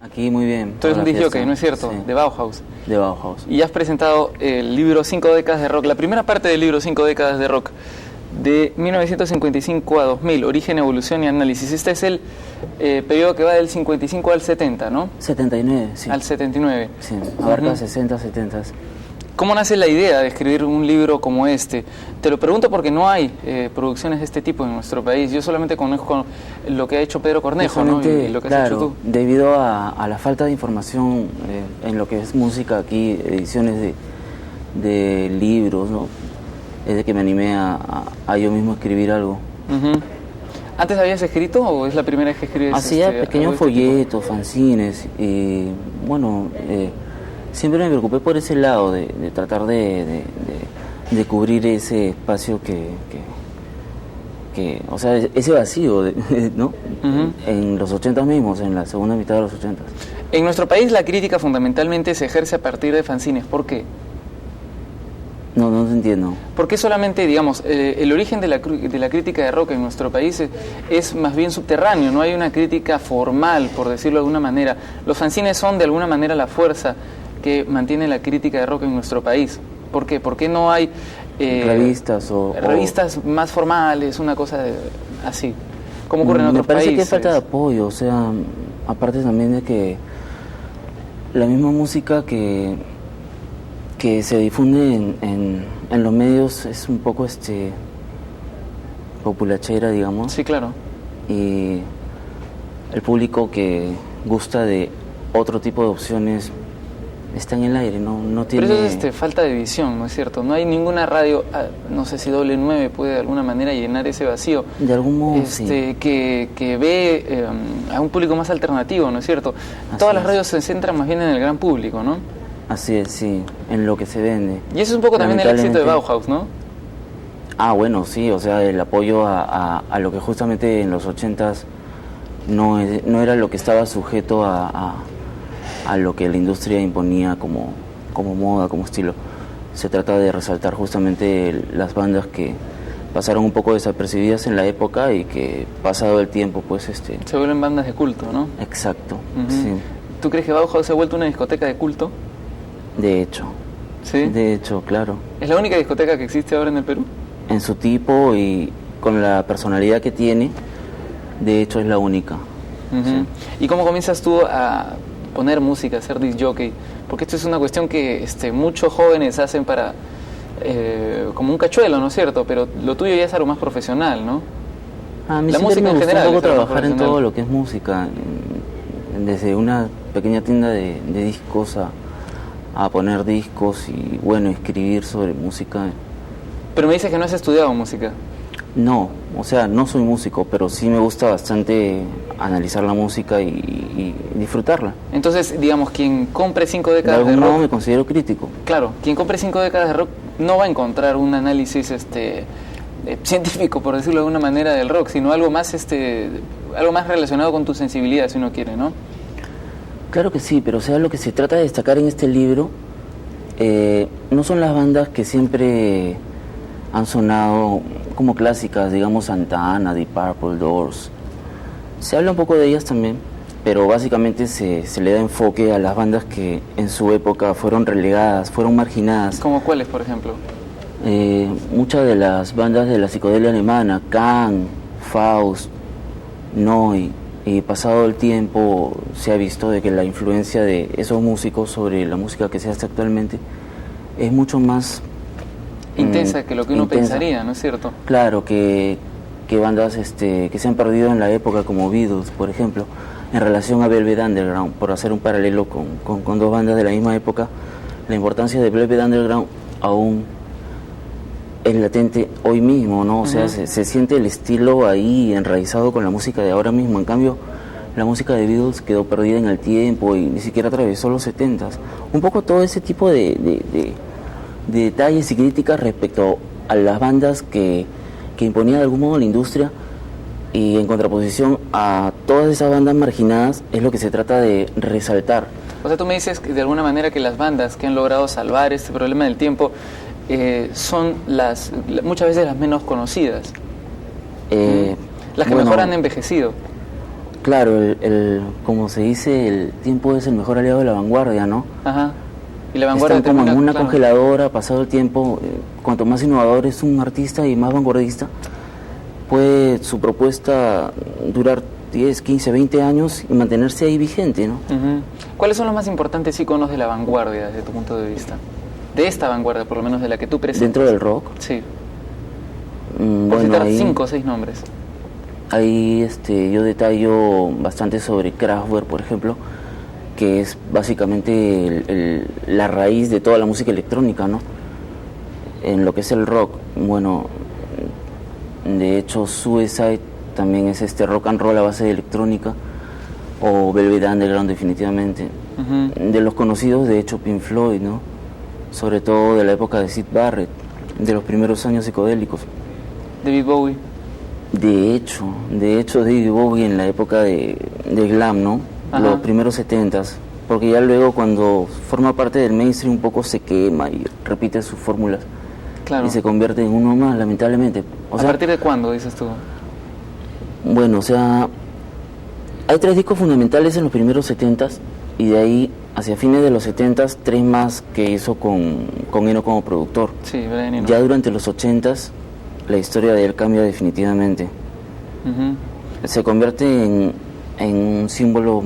Aquí muy bien. Tú eres un disc jockey, ¿no es cierto? Sí. De Bauhaus. De Bauhaus. Y has presentado el libro 5 décadas de rock, la primera parte del libro 5 décadas de rock, de 1955 a 2000, origen, evolución y análisis. Este es el periodo que va del 55 al 70, ¿no? 79, sí. Al 79. Sí, abarca 60, 70. ¿Cómo nace la idea de escribir un libro como este? Te lo pregunto porque no hay producciones de este tipo en nuestro país. Yo solamente conozco lo que ha hecho Pedro Cornejo, ¿no? Y lo que has hecho tú. Debido a la falta de información en lo que es música aquí, ediciones de libros, ¿no? Es de que me animé a yo mismo escribir algo. Uh-huh. ¿Antes habías escrito o es la primera vez que escribes? Hacía pequeños folletos, fanzines y bueno... siempre me preocupé por ese lado, de tratar de cubrir ese espacio o sea, ese vacío, ¿no? Uh-huh. En los 80 mismos, en la segunda mitad de los 80. En nuestro país la crítica fundamentalmente se ejerce a partir de fanzines. ¿Por qué? No te entiendo. ¿Por qué solamente, digamos, el origen de la crítica de rock en nuestro país es más bien subterráneo? No hay una crítica formal, por decirlo de alguna manera. Los fanzines son de alguna manera la fuerza que mantiene la crítica de rock en nuestro país. ¿Por qué? ¿Por qué no hay revistas revistas más formales, una cosa así? ¿Cómo ocurre en otros países? Me parece que hay falta de apoyo, o sea, aparte también de que la misma música que se difunde en los medios es un poco populachera, digamos. Sí, claro. Y el público que gusta de otro tipo de opciones está en el aire, no tiene... Pero eso es falta de visión, ¿no es cierto? No hay ninguna radio, no sé si W9 puede de alguna manera llenar ese vacío. De algún modo, sí. Que ve a un público más alternativo, ¿no es cierto? Todas las radios se centran más bien en el gran público, ¿no? Así es, sí, en lo que se vende. Y eso es un poco también el éxito de Bauhaus, ¿no? Bueno, sí, o sea, el apoyo a lo que justamente en los 80s no era lo que estaba sujeto a lo que la industria imponía como moda, como estilo. Se trata de resaltar justamente las bandas que pasaron un poco desapercibidas en la época y que pasado el tiempo pues se vuelven bandas de culto, ¿no? Exacto. Uh-huh. Sí. ¿Tú crees que Bauhaus se ha vuelto una discoteca de culto? De hecho. ¿Sí? De hecho, claro. ¿Es la única discoteca que existe ahora en el Perú? En su tipo y con la personalidad que tiene, de hecho es la única. Uh-huh. Sí. ¿Y cómo comienzas tú a poner música, a ser disc jockey? Porque esto es una cuestión que muchos jóvenes hacen para como un cachuelo, ¿no es cierto? Pero lo tuyo ya es algo más profesional, ¿no? A mí la música música me en general. Un poco trabajar en todo lo que es música, desde una pequeña tienda de discos a poner discos y bueno, escribir sobre música. Pero me dices que no has estudiado música. No, o sea, no soy músico, pero sí me gusta bastante analizar la música y disfrutarla. Entonces, digamos, quien compre 5 décadas de rock... De algún modo me considero crítico. Claro, quien compre 5 décadas de rock no va a encontrar un análisis científico, por decirlo de alguna manera, del rock, sino algo más relacionado con tu sensibilidad, si uno quiere, ¿no? Claro que sí, pero o sea, lo que se trata de destacar en este libro no son las bandas que siempre han sonado como clásicas, digamos Santana, Deep Purple, Doors. Se habla un poco de ellas también, pero básicamente se le da enfoque a las bandas que en su época fueron relegadas, fueron marginadas. ¿Como cuáles, por ejemplo? Muchas de las bandas de la psicodelia alemana, Can, Faust, Neu, y pasado el tiempo se ha visto de que la influencia de esos músicos sobre la música que se hace actualmente es mucho más intensa que lo que uno pensaría, ¿no es cierto? Claro, que bandas que se han perdido en la época como Beatles, por ejemplo, en relación a Velvet Underground, por hacer un paralelo con dos bandas de la misma época, la importancia de Velvet Underground aún es latente hoy mismo, ¿no? O sea, se siente el estilo ahí enraizado con la música de ahora mismo. En cambio, la música de Beatles quedó perdida en el tiempo y ni siquiera atravesó los 70s. Un poco todo ese tipo de detalles y críticas respecto a las bandas que imponía de algún modo la industria, y en contraposición a todas esas bandas marginadas es lo que se trata de resaltar. O sea, tú me dices que de alguna manera que las bandas que han logrado salvar este problema del tiempo son muchas veces las menos conocidas, las que mejor han envejecido. Claro, como se dice, el tiempo es el mejor aliado de la vanguardia, ¿no? Ajá. Y la vanguardia están como en una claro, congeladora, pasado el tiempo, cuanto más innovador es un artista y más vanguardista, puede su propuesta durar 10, 15, 20 años y mantenerse ahí vigente, ¿no? Uh-huh. ¿Cuáles son los más importantes iconos de la vanguardia desde tu punto de vista? De esta vanguardia, por lo menos de la que tú presentas. ¿Dentro del rock? Sí. Por citar ahí, 5 o 6 nombres. Ahí yo detallo bastante sobre Kraftwerk, por ejemplo, que es básicamente la raíz de toda la música electrónica, ¿no? En lo que es el rock. Bueno, de hecho Suicide también es rock and roll a base de electrónica, o Velvet Underground definitivamente. Uh-huh. De los conocidos, de hecho, Pink Floyd, ¿no? Sobre todo de la época de Syd Barrett, de los primeros años psicodélicos. David Bowie. De hecho, David Bowie en la época de glam, ¿no? Ajá. Los primeros 70s, porque ya luego cuando forma parte del mainstream un poco se quema y repite sus fórmulas. Claro. Y se convierte en uno más, lamentablemente. ¿A partir de cuándo, dices tú? Bueno, o sea, hay 3 discos fundamentales en los primeros 70s y de ahí hacia fines de los 70s 3 más que hizo con Eno como productor. Sí, Brian Eno. Ya durante los 80s la historia de él cambia definitivamente. Uh-huh. Se convierte en un símbolo,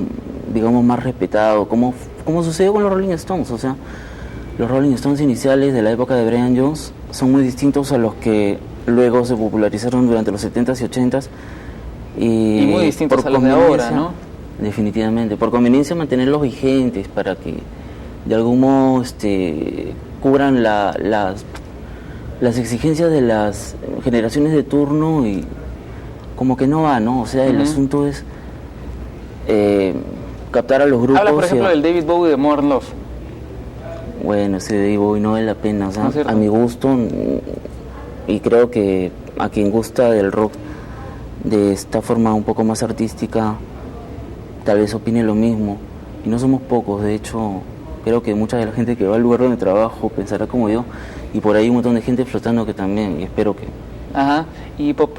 digamos, más respetado, como sucedió con los Rolling Stones. O sea, los Rolling Stones iniciales de la época de Brian Jones son muy distintos a los que luego se popularizaron durante los 70s y 80s. Y muy distintos a los de ahora, ¿no? Definitivamente, por conveniencia mantenerlos vigentes para que de algún modo cubran las exigencias de las generaciones de turno, y como que no va, ¿no? O sea, el asunto es captar a los grupos. Habla, por ejemplo, del David Bowie de Modern Love. Bueno, ese David Bowie no vale la pena, o sea, ¿No a mi gusto, y creo que a quien gusta del rock de esta forma un poco más artística, tal vez opine lo mismo, y no somos pocos. De hecho, creo que mucha de la gente que va al lugar donde trabajo pensará como yo, y por ahí un montón de gente flotando que también, y espero que... Ajá, y pop.